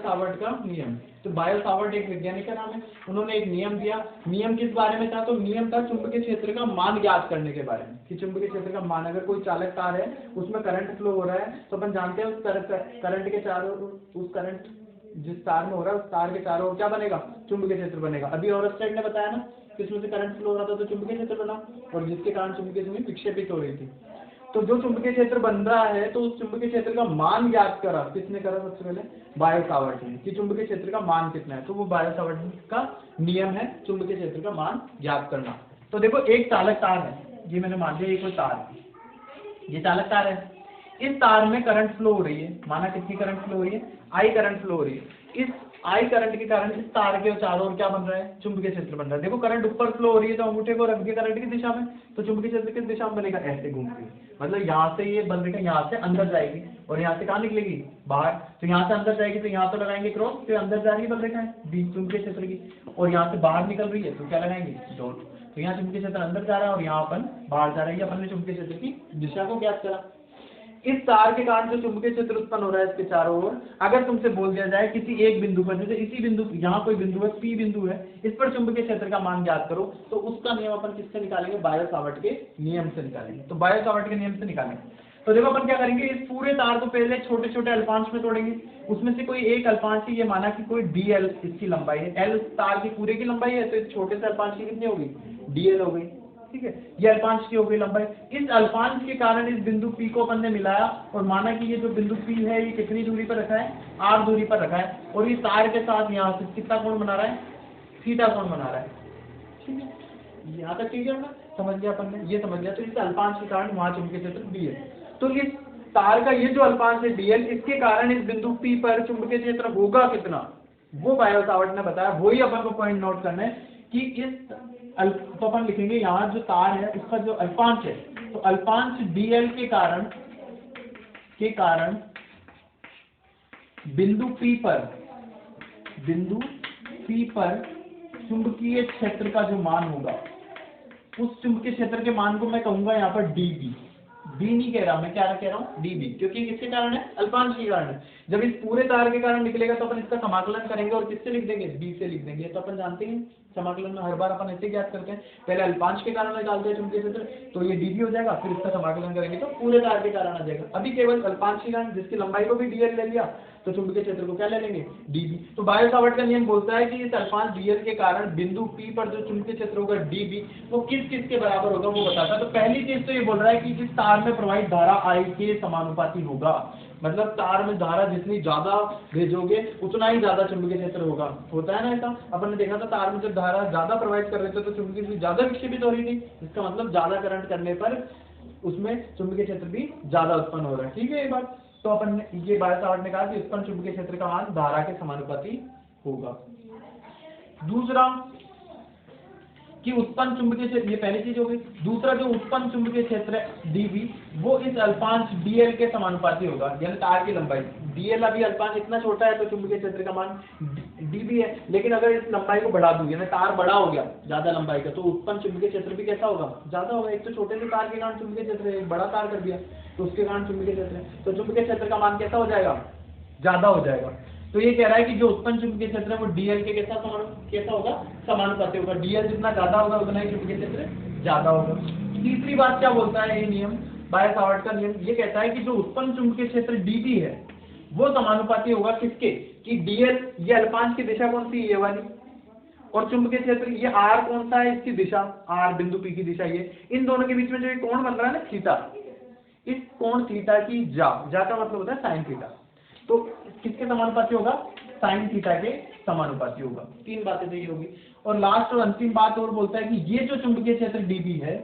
Biot-Savart का नियम। तो बायो-सावर्ट एक वैज्ञानिक का नाम है, उन्होंने एक नियम दिया। नियम किस बारे में था? तो नियम था चुंबकीय क्षेत्र का मान ज्ञात करने के बारे में, कि चुंबकीय क्षेत्र का मान, अगर कोई चालक तार है उसमें करंट फ्लो हो रहा है, तो अपन जानते हैं उस करंट के चारों, उस करंट जिस तार में हो रहा है उस तार के चारों ओर क्या बनेगा? चुंबकीय क्षेत्र बनेगा। अभी और स्टेट ने बताया ना कि उसमें से करंट फ्लो हो रहा था तो चुंबकीय क्षेत्र बना, और जिसके कारण चुंबकीय क्षेत्र विक्षेपित हो रही थी। तो जो चुंबकीय क्षेत्र बन रहा है, तो उस चुंबकीय क्षेत्र का मान ज्ञात करा, किसने करा? सबसे पहले बायो-सावर्ट ने, कि चुंबकीय क्षेत्र का मान कितना है। तो वो बायो-सावर्ट का नियम है चुंबकीय क्षेत्र का मान ज्ञात करना। तो देखो एक चालक तार है, ये मैंने मान लिया ये कोई तार है, ये चालक तार है, इस तार में करंट फ्लो हो रही है, माना कितनी करंट फ्लो हो रही है? आई करंट फ्लो हो रही है। इस आई करंट के कारण इस तार के चारों ओर क्या बन रहा है? चुंबकीय क्षेत्र बन रहा है। देखो करंट ऊपर फ्लो हो रही है, तो अंगूठे को रख दिया करंट की दिशा में, तो चुंबकीय क्षेत्र किस दिशा में बनेगा? ऐसे घूमती, मतलब यहाँ से ये बनेगा, यहाँ से अंदर जाएगी, और यहाँ से कहाँ निकलेगी? बाहर। तो यहाँ से अंदर जाएगी तो यहाँ तो लगाएंगे क्रॉस, तो अंदर जा रही है बल रेखा है बीच चुंबकीय क्षेत्र की, और यहाँ से बाहर निकल रही है तो क्या लगाएंगे? डॉट। तो यहाँ चुंबकीय क्षेत्र अंदर जा रहा है और यहाँ अपन बाहर जा रही है। अपन ने चुंबकीय क्षेत्र की दिशा को ज्ञात करा। इस तार के कारण जो चुंबकीय क्षेत्र उत्पन्न हो रहा है इसके चारों ओर, अगर तुमसे बोल दिया जाए किसी एक बिंदु पर, जैसे इसी बिंदु, यहाँ कोई बिंदु है, पी बिंदु है, इस पर चुंबकीय क्षेत्र का मान ज्ञात करो, तो उसका नियम अपन किससे निकालेंगे? बायो-सावर्ट के नियम से निकालेंगे। तो बायो-सावर्ट के नियम से निकालेंगे। तो देखो अपन क्या करेंगे, इस पूरे तार को पहले छोटे छोटे अल्पांश में तोड़ेंगे। उसमें से कोई एक अल्पांश ही, ये माना कि कोई dl इसकी लंबाई है, l तार की पूरे की लंबाई है, तो इस छोटे से अल्पांश की कितनी होगी? dl हो गई, ठीक है, ये अल्पांश की हो गई लंबाई। इस अल्पांश के कारण इस बिंदु P को अपन ने मिलाया, और माना कि ये जो बिंदु P है ये कितनी दूरी पर रखा है? r दूरी पर रखा है, और इस तार के साथ यहाँ से कितना कोण बना रहा है? थीटा कोण बना रहा है, ठीक है। यहाँ तक ठीक है ना? समझ गया अपन ने, ये समझ गया। तो इस अल्पांश के कारण वहां चुंबकीय क्षेत्र D है। तो इस तार का ये जो अल्पांश है dl, इसके कारण इस बिंदु P पर चुंबकीय क्षेत्र होगा कितना? वो बायो-सावर्ट ने बताया। वही अपन को पॉइंट नोट करना है कि इस तो अपन लिखेंगे यहाँ जो तार है उसका जो अल्पांश है, तो अल्पांश dl के कारण बिंदु P पर चुंबकीय क्षेत्र का जो मान होगा, उस चुंबकीय क्षेत्र के मान को मैं कहूंगा यहाँ पर dB। B नहीं कह रहा मैं, क्या कह रहा हूँ? dB, क्योंकि किसके कारण है? अल्पांश के कारण है। जब इस पूरे तार के कारण निकलेगा तो अपन इसका समाकलन करेंगे, और किससे लिख देंगे? B से लिख देंगे। तो अपन जानते हैं समाकलन में हर बार अपन ऐसे ज्ञात करते हैं, पहले अल्पांश के कारण निकालते हैं चुंबकीय क्षेत्र, तो ये dB हो जाएगा, फिर इसका समाकलन करेंगे तो पूरे तार के कारण आ जाएगा। अभी केवल अल्पांश के कारण, जिसकी लंबाई को भी dl ले लिया, तो चुंबकीय क्षेत्र को क्या ले लेंगे? dB। तो बायो-सावर्ट का नियम बोलता है कि इस अल्पांश dl के कारण बिंदु P पर जो चुंबकीय क्षेत्र होगा dB, वो किस किस के बराबर होगा वो बताता है। तो पहली चीज तो ये बोल रहा है कि इस तार में प्रवाहित धारा I के समानुपाती होगा, मतलब तार में धारा जितनी ज्यादा भेजोगे उतना ही ज्यादा चुंबकीय क्षेत्र होगा। होता है ना ऐसा? अपन ने देखा था तार में जब धारा ज्यादा प्रवाहित कर रहे थे तो चुंबकीय क्षेत्र ज्यादा विक्षेपित हो रही थी, इसका मतलब ज्यादा करंट करने पर उसमें चुंबकीय क्षेत्र भी ज्यादा उत्पन्न हो रहा है, ठीक है ये बात। तो अपन ने ये बायो-सावर्ट ने कहा कि उत्पन्न चुंबकीय क्षेत्र का मान धारा के समानुपाती होगा। दूसरा कि उत्पन्न चुंबकीय क्षेत्र, ये पहली चीज हो गई। दूसरा, जो उत्पन्न चुंबकीय क्षेत्र है dB, वो इस अल्पांश dl के समानुपाती होगा, यानी तार की लंबाई। dl अभी अल्पांश इतना छोटा है तो चुंबकीय क्षेत्र का मान dB है, लेकिन अगर इस लंबाई को बढ़ा दूं, यानी तार बड़ा हो गया ज्यादा लंबाई का, तो उत्पन्न चुंबकीय क्षेत्र भी कैसा होगा? ज्यादा होगा। एक तो छोटे से तार के कारण चुंबकीय क्षेत्र है, एक बड़ा तार कर दिया तो उसके कारण चुंबकीय क्षेत्र है, तो चुंबकीय क्षेत्र का मान कैसा हो जाएगा? ज्यादा हो जाएगा। तो ये कह रहा है कि जो उत्पन्न चुंबकीय क्षेत्र है वो dl के कैसा होगा? समानुपाती होगा। dl जितना ज्यादा होगा उतना ही चुंबकीय क्षेत्र ज्यादा होगा। तीसरी बात क्या बोलता है ये नियम, बायो-सावर्ट का नियम? ये कहता है कि जो उत्पन्न चुंबकीय क्षेत्र dB है वो समानुपाती होगा किसके? कि dl, ये अल्पांश की दिशा कौन सी? ये वाली, और चुंबकीय क्षेत्र ये r कौन सा है? इसकी दिशा r, बिंदु P की दिशा ये, इन दोनों के बीच में जो ये कोण बन रहा है ना थीटा, इस कोण थीटा की जा का मतलब होता है साइन थीटा, तो किसके समानुपाती होगा? साइन थीटा के समानुपाती होगा। तीन बातें तो ये होगी। और लास्ट और अंतिम बात और बोलता है कि ये जो चुंबकीय क्षेत्र dB है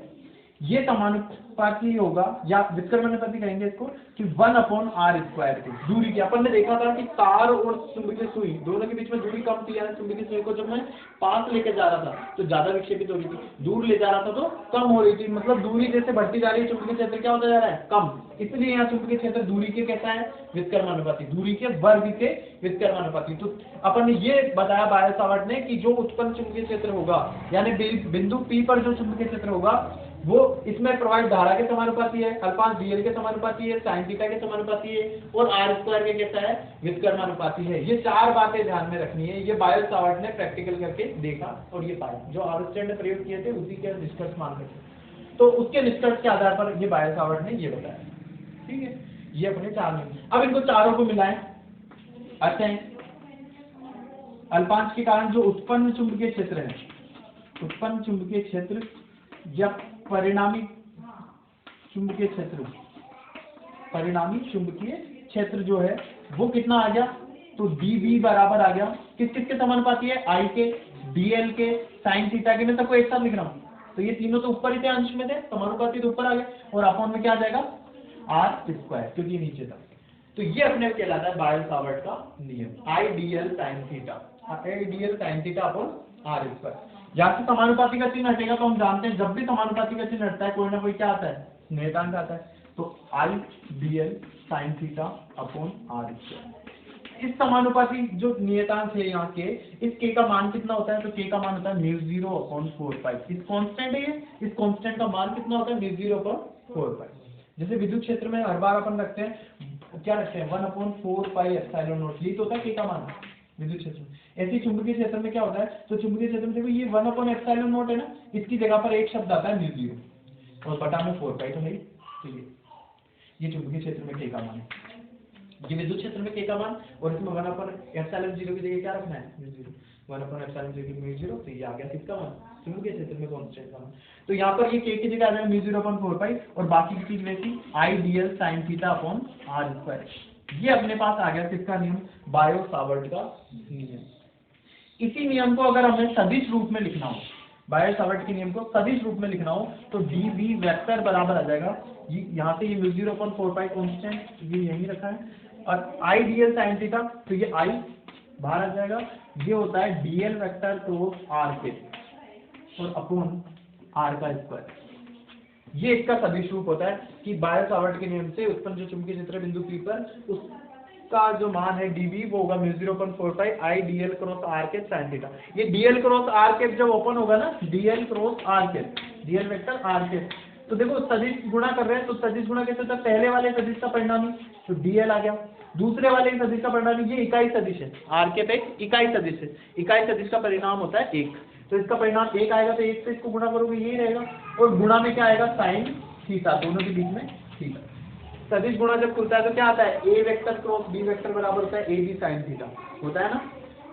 ये समानुपाती होगा, या विस्कर्ण अनुपाती कहेंगे इसको, कि 1/r² की दूरी की। अपन ने देखा था कि तार और चुंबकीय सुई दोनों के बीच में दूरी कम थी, यानी चुंबकीय सुई को जब मैं पास लेकर जा रहा था तो ज्यादा विक्षेपित हो रही थी, दूर ले जा रहा था तो कम हो रही थी। मतलब दूरी जैसे बढ़ती जा रही है चुंबकीय क्षेत्र क्या होता जा रहा है? कम। इसलिए यहाँ चुंबकीय क्षेत्र दूरी के कैसा है? विस्कर्ण अनुपाती, दूरी के वर्ग के विस्कर्ण अनुपाती। तो अपन ने ये बताया बायो-सावर्ट ने कि जो उत्पन्न चुंबकीय क्षेत्र होगा, यानी बिंदु P पर जो चुंबकीय क्षेत्र होगा वो इसमें प्रवाहित धारा के समानुपाती है, अल्पांश डीएल के समानुपाती है, साइन थीटा के समानुपाती है, और आर स्क्वायर के कैसा है, व्युत्क्रमानुपाती है। ये चार बातें ध्यान में रखनी है। ये बायो सावर्ट ने प्रैक्टिकल करके देखा और ये पाया, जो आवर्तन ने प्रयोग किए थे उसी के निष्कर्ष मान रखे, तो उसके निष्कर्ष के आधार पर ये बायो सावर्ट ने ये बताया। ठीक है, ये अपने चार में, अब इनको चारों को मिलाएं। अच्छा है, अल्पांश के कारण जो उत्पन्न चुंबकीय क्षेत्र है, उत्पन्न चुंबकीय क्षेत्र या परिणामी चुंबकीय क्षेत्र, परिणामी चुंबकीय क्षेत्र जो है वो कितना आ गया, तो dB बराबर आ गया किस किस के समानुपाती है, I के, dl के, साइन थीटा के। मैं सबको एक साथ लिख रहा हूँ, तो ये तीनों तो ऊपर ही थे, अंश में थे, समानुपाती तो ऊपर आ गए, और अपॉन में क्या आ जाएगा, r स्क्वायर, क्योंकि ये नीचे था। तो ये अपने कहलाता है बायो सावर्ट का नियम, I dl sin theta, I dl sin theta upon r square. यहाँ से समानुपाती का चिन्ह हटेगा, तो हम जानते हैं जब भी समानुपाती का चिन्ह हटता है कोई ना कोई क्या आता है, नियतांक आता है। तो I dl sin theta upon r square. इस समानुपाती जो नियतांक है यहाँ के, इस k का मान कितना होता है, तो k का मान होता है μ0 अपॉन 4 इस कांस्टेंट है ये, इस कांस्टेंट का मान कितना होता है, μ0 अपॉन 4 जैसे विद्युत क्षेत्र में हर बार अपन रखते हैं, क्या रखते हैं, 1/4 एप्सिलॉन नॉट, ये तो होता है k का मान विद्युत क्षेत्र में। ऐसे चुंबकीय क्षेत्र में क्या होता है, तो चुंबकीय क्षेत्र में देखो ये 1/एप्सिलॉन नॉट है ना, इसकी जगह पर एक शब्द आता है μ0 और बटा में 4 तो है, ठीक है। ये चुंबकीय क्षेत्र में k का मान है, ये विद्युत क्षेत्र में k का मान, और इसमें 1/एप्सिलॉन 0 की जगह क्या रखना है, μ0, 1/एप्सिलॉन 0 की μ0, तो ये आ गया किसका मान, चुंबकीय क्षेत्र में कांस्टेंट का मान। तो यहाँ पर ये k की जगह आ जाएगा μ0/4 और बाकी की चीज वैसी I dl sin theta upon r square. ये अपने पास आ गया किसका नियम, बायो सावर्ट का नियम। इसी नियम को अगर हमें सदिश रूप में लिखना हो, बायो सावर्ट के नियम को सदिश रूप में लिखना हो, तो dB वेक्टर बराबर आ जाएगा, यहाँ से ये μ0/4 कांस्टेंट ये यही रखा है, और I dl sin थीटा, तो ये I बाहर आ जाएगा, ये होता है dl वेक्टर क्रॉस r के और अपॉन r का स्क्वायर। ये इसका सदिश रूप होता है कि बायो सावर्ट के नियम से उत्पन्न जो चुंबकीय क्षेत्र बिंदु P पर, उसका जो मान है dB वो होगा μ0/4 I dl क्रॉस r के sin थीटा। ये dl क्रॉस r के जब ओपन होगा ना, dl क्रॉस r के, dl वेक्टर r के, तो देखो सदिश गुणा कर रहे हैं, तो सदिश गुणा कैसे होता है, पहले वाले सदिश का परिणामी तो dl आ गया, दूसरे वाले सदिश का परिणामी, ये इकाई सदिश है, r के पे इकाई सदिश है, इकाई सदिश का परिणाम होता है 1, तो इसका परिणाम 1 आएगा, तो 1 से इसको गुणा करोगे यही रहेगा, और गुणा में क्या आएगा, साइन थीटा, दोनों के बीच में थीटा। सदिश गुणा जब खुलता है तो क्या आता है, a vector cross b vector बराबर होता है ab sin थीटा होता है ना,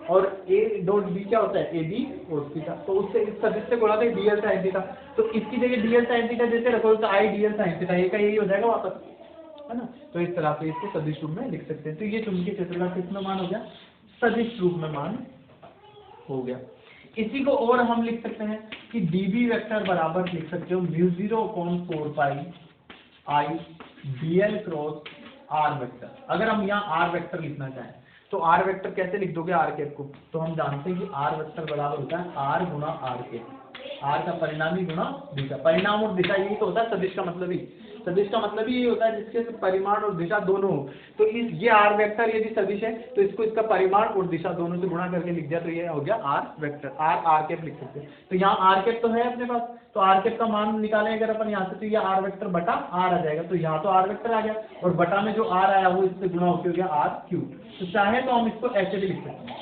और a डॉट b क्या होता है, ab cos थीटा, तो उससे इस सदिश से गुणा है dl sin थीटा, तो इसकी जगह dl sin थीटा जैसे रखो तो I dl sin थीटा, ये का यही हो जाएगा वापस, है ना। तो इस तरह से इसको सदिश रूप में लिख सकते हैं। तो ये चुंबकीय क्षेत्र का कितना मान हो गया, सदिश रूप में मान हो गया। इसी को और हम लिख सकते हैं कि dB वेक्टर बराबर लिख सकते हो μ0/4 I dl cross r vector. अगर हम यहाँ r वेक्टर लिखना चाहें तो r वेक्टर कैसे लिख दोगे, r कैप को, तो हम जानते हैं कि r वेक्टर बराबर होता है r गुणा r कैप, r का परिणामी गुणा दिशा, परिणाम और दिशा यही तो होता है सदिश का मतलब ही, सदिश का मतलब ही ये होता है जिसके परिमाण और दिशा दोनों हो। तो इस ये r वेक्टर यदि सदिश है तो इसको इसका परिमाण और दिशा दोनों से गुणा करके लिख दिया, तो ये हो गया r वेक्टर, r कैप लिख सकते हैं। तो यहाँ r कैप तो है अपने पास, तो r कैप का मान निकालें अगर अपन यहाँ से, तो ये r वेक्टर बटा r आ जाएगा, तो यहाँ तो r वेक्टर आ गया, और बटा में जो r आया वो इससे गुणा होकर हो गया r क्यूब। तो चाहे तो हम इसको ऐसे भी लिख सकते हैं,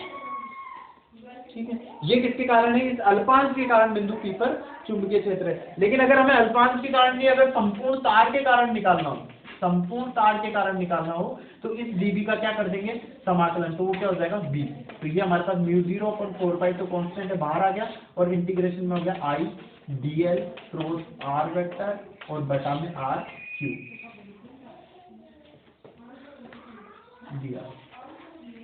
ठीक है। ये किसके कारण है, इस अल्पांश के कारण बिंदु P पर चुंबकीय क्षेत्र है। लेकिन अगर हमें अल्पांश के कारण नहीं, अगर संपूर्ण तार के कारण निकालना हो, संपूर्ण तार के कारण निकालना हो, तो इस dB का क्या कर देंगे, समाकलन, तो वो क्या हो जाएगा b। तो ये हमारे पास μ0/4 तो कांस्टेंट है, बाहर आ गया, और इंटीग्रेशन में हो गया I dl cross r vector और बटा में r क्यूब दिया,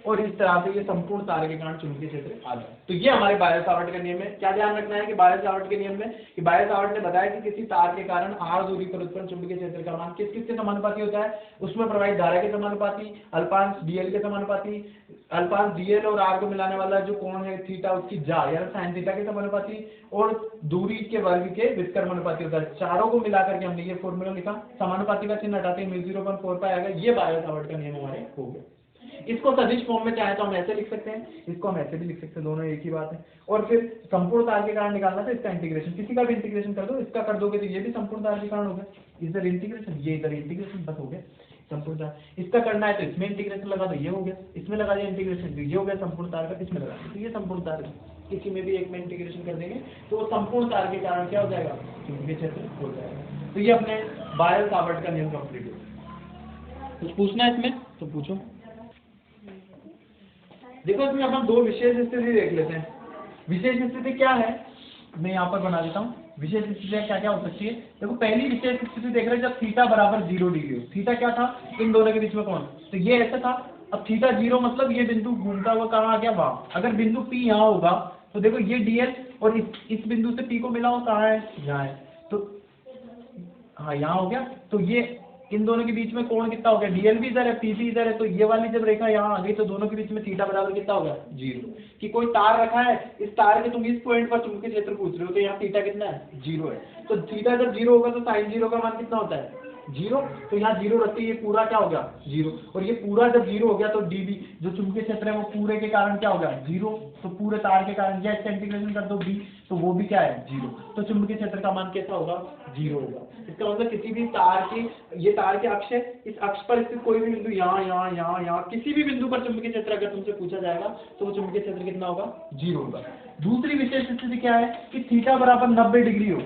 और इस तरह से ये संपूर्ण तार के कारण चुंबकीय क्षेत्र आ जाए। तो ये हमारे बायो सावर्ट का नियम है। क्या ध्यान रखना है कि बायो सावर्ट के नियम में, कि बायो सावर्ट ने बताया कि किसी तार के कारण r दूरी पर उत्पन्न चुंबकीय क्षेत्र का मान किस किस के समानुपाती होता है, उसमें प्रवाहित धारा के समानुपाती, अल्पांश dl के समानुपाती, अल्पांश dl और r को मिलाने वाला जो कोण है थीटा उसकी जा या साइन थीटा के समानुपाती, और दूरी के वर्ग के व्युत्क्रमानुपाती होता है। चारों को मिलाकर के हमने ये फॉर्मूला लिखा, समानुपाती का चिन्ह हटाते हैं μ0/4 आ गया। ये बायो सावर्ट का नियम हमारे हो गया। इसको सदिश फॉर्म में चाहे तो हम ऐसे लिख सकते हैं, इसको हम ऐसे भी लिख सकते हैं, दोनों एक ही बात है। और फिर संपूर्ण तार के कारण निकालना था, इसका इंटीग्रेशन किसी का भी इंटीग्रेशन कर दो, इसका कर दोगे तो ये भी संपूर्ण तार के कारण हो गया, इधर इंटीग्रेशन, ये इधर इंटीग्रेशन, बस हो गया संपूर्ण तार। इसका करना है तो इसमें इंटीग्रेशन लगा दो, ये हो गया, इसमें लगा दिया इंटीग्रेशन तो ये हो गया संपूर्ण तार का, इसमें लगा दिया तो ये संपूर्ण तार का। किसी में भी एक में इंटीग्रेशन कर देंगे तो वो संपूर्ण तार के कारण क्या हो जाएगा, चुंबकीय क्षेत्र हो जाएगा। तो ये अपने बायल सावर्ट का नियम कंप्लीट हो गया। कुछ पूछना है इसमें तो पूछो। देखो इसमें अपन दो विशेष स्थिति देख लेते हैं। विशेष स्थिति क्या है, मैं यहाँ पर बना देता हूँ। विशेष स्थिति क्या क्या हो सकती है, देखो पहली विशेष स्थिति देख रहे हैं जब थीटा बराबर 0 डिग्री हो। थीटा क्या था, इन दोनों के बीच में कोण, तो ये ऐसा था। अब थीटा 0 मतलब ये बिंदु घूमता हुआ कहाँ आ गया, वहां। अगर बिंदु P यहाँ होगा तो देखो ये dl और इस बिंदु से P को मिला हो कहाँ है, यहाँ है, तो हाँ यहाँ हो गया। तो ये इन दोनों के बीच में कोण कितना हो गया, dl भी इधर है, p भी इधर है, तो ये वाली जब रेखा यहाँ आ गई तो दोनों के बीच में थीटा बराबर कितना हो गया, 0। कि कोई तार रखा है, इस तार के तुम इस पॉइंट पर चुंबकीय क्षेत्र पूछ रहे हो तो यहाँ थीटा कितना है, 0 है। तो थीटा जब 0 होगा तो साइन 0 का मान कितना होता है, 0। तो यहाँ 0 रखते ये पूरा क्या हो गया, 0। और ये पूरा जब 0 हो गया तो dB जो चुंबकीय क्षेत्र है वो पूरे के कारण क्या हो गया, 0। तो पूरे तार के कारण या इसका इंटीग्रेशन कर दो b तो वो भी क्या है, 0। तो चुंबकीय क्षेत्र का मान कैसा होगा, 0 होगा। इसका मतलब किसी भी तार की, ये तार के अक्ष है, इस अक्ष पर स्थित कोई भी बिंदु यहाँ किसी भी बिंदु पर चुंबकीय क्षेत्र अगर तुमसे पूछा जाएगा तो वो चुंबकीय क्षेत्र कितना होगा, 0 होगा। दूसरी विशेष स्थिति क्या है कि थीटा बराबर 90 डिग्री हो।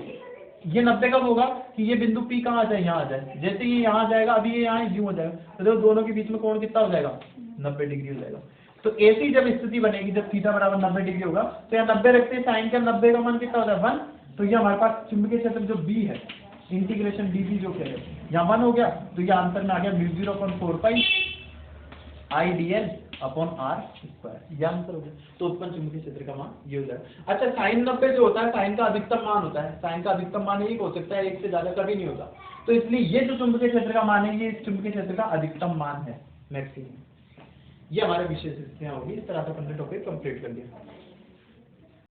ये 90 कब होगा कि ये बिंदु P कहाँ आ जाए, यहाँ आ जाए। जैसे ये यहाँ आ जाएगा, अभी ये यहाँ यूं हो जाएगा, तो देखो दोनों के बीच में कोण कितना हो जाएगा, 90 डिग्री हो जाएगा। तो ऐसी जब स्थिति बनेगी जब थीटा बराबर 90 डिग्री होगा तो यहाँ 90 रखते हैं, साइन का 90 का मान कितना होता है, 1। तो ये हमारे पास चुंबकीय क्षेत्र जो B है, इंटीग्रेशन dB जो कह रहे हैं यहाँ 1 हो गया, तो ये आंसर में आ गया μ0/4 पाई IdL अपॉन R स्क्वायर, ये आंसर हो गया। तो उत्पन्न चुंबकीय क्षेत्र का मान ये हो जाएगा। अच्छा साइन 90 जो होता है, साइन का अधिकतम मान होता है, साइन का अधिकतम मान एक हो सकता है, एक से ज्यादा कभी नहीं होता। तो इसलिए ये जो चुंबकीय क्षेत्र का मान है ये इस चुंबकीय क्षेत्र का अधिकतम मान है, मैक्सिमम। ये हमारे विशेष स्थितियां होगी। इस तरह से हमने टॉपिक कंप्लीट कर दिया।